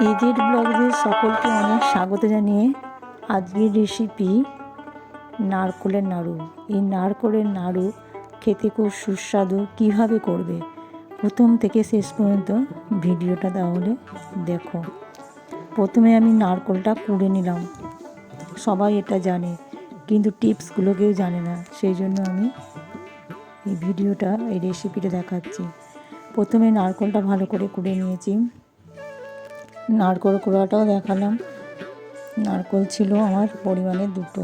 AZ ব্লগসের সকলকে অনেক স্বাগত জানিয়ে আজকের রেসিপি নারকোলের নাড়ু। এই নারকোলের নাড়ু খেতে খুব সুস্বাদু। কিভাবে করবে প্রথম থেকে শেষ পর্যন্ত ভিডিওটা তাহলে দেখো। প্রথমে আমি নারকোলটা কুড়ে নিলাম। সবাই এটা জানে, কিন্তু টিপসগুলো কেউ জানে না, সেই জন্য আমি এই রেসিপিটা দেখাচ্ছি। প্রথমে নারকোলটা ভালো করে কুড়ে নিয়েছি। নারকোল কুড়াটাও দেখালাম। নারকোল ছিল আমার পরিমাণে 2,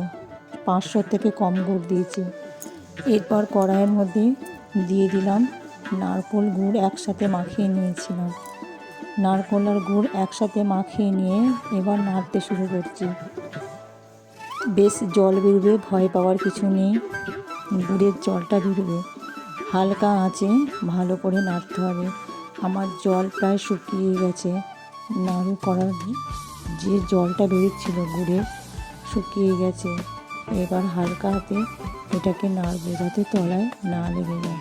500 থেকে কম গুড় দিয়েছি। এরপর কড়াইয়ের মধ্যে দিয়ে দিলাম নারকোল গুড় একসাথে মাখিয়ে নিয়েছিলাম। নারকোল আর গুড় একসাথে মাখিয়ে নিয়ে এবার নাড়তে শুরু করছি। বেশ জল বেরোবে, ভয় পাওয়ার কিছু নেই, গুড়ের জলটা বেরোবে। হালকা আঁচে ভালো করে নাড়তে হবে। আমার জল প্রায় শুকিয়ে গেছে। নাড়ু করার যে জলটা বেরোচ্ছিল গুড়ের শুকিয়ে গেছে। এবার হালকা হাতে এটাকে নাড়বো যাতে তলায় না লেগে যায়।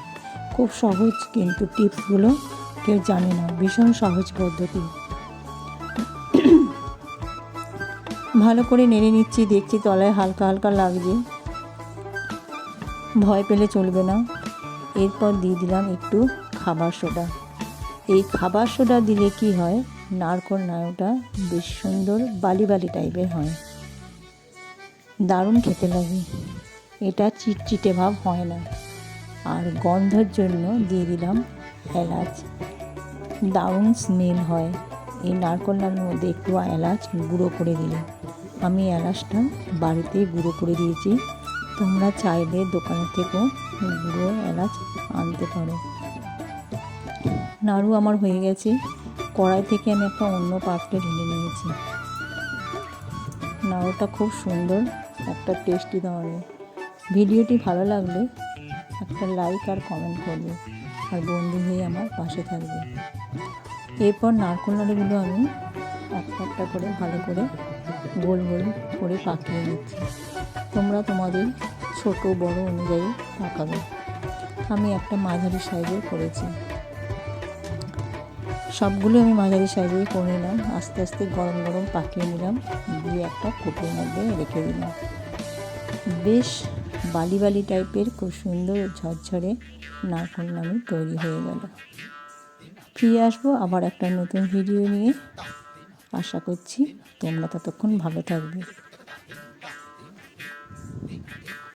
খুব সহজ, কিন্তু টিপসগুলো কেউ জানে না। ভীষণ সহজ পদ্ধতি। ভালো করে নেড়ে নিচ্ছি, দেখছি তলায় হালকা হালকা লাগছে। ভয় পেলে চলবে না। এরপর দিয়ে দিলাম একটু খাবার সোডা। এই খাবার সোডা দিলে কি হয়, নারকোল নাড়ুটা বেশ সুন্দর বালি বালি টাইপের হয়, দারুণ খেতে লাগে। এটা চিটচিটে ভাব হয় না। আর গন্ধের জন্য দিয়ে দিলাম এলাচ। দারুণ স্মেল হয় এই নারকোল নাড়ুর মধ্যে একটু এলাচ গুঁড়ো করে দিলে। আমি এলাচটা বাড়িতে গুঁড়ো করে দিয়েছি। তোমরা চাইলে দোকানের থেকেও গুঁড়ো এলাচ আনতে পারো। নাড়ু আমার হয়ে গেছে। কড়াই থেকে আমি একটা অন্য পাত্রে ঢেলে নিয়েছি। নাড়ুটা খুব সুন্দর, একটা টেস্টি ধরনের। ভিডিওটি ভালো লাগলে একটা লাইক আর কমেন্ট করবে, আর বন্ধু হয়ে আমার পাশে থাকবে। এরপর নারকোল নাড়ুগুলো আমি একটা একটা করে ভালো করে গোল গোল করে পাকিয়ে নিচ্ছি। তোমরা তোমাদের ছোট বড় অনুযায়ী পাকাবে। আমি একটা মাঝারি সাইজের করেছি। সবগুলো আমি মাঝারি সাইজেই করে নিলাম। আস্তে আস্তে গরম গরম পাকিয়ে নিলাম, দিয়ে একটা কোটোর মধ্যে রেখে দিলাম। বেশ বালি বালি টাইপের খুব সুন্দর ঝরঝরে নারকোল নাড়ু তৈরি হয়ে গেল। ফিরে আসবো আবার একটা নতুন ভিডিও নিয়ে। আশা করছি তোমরা ততক্ষণ ভালো থাকবে।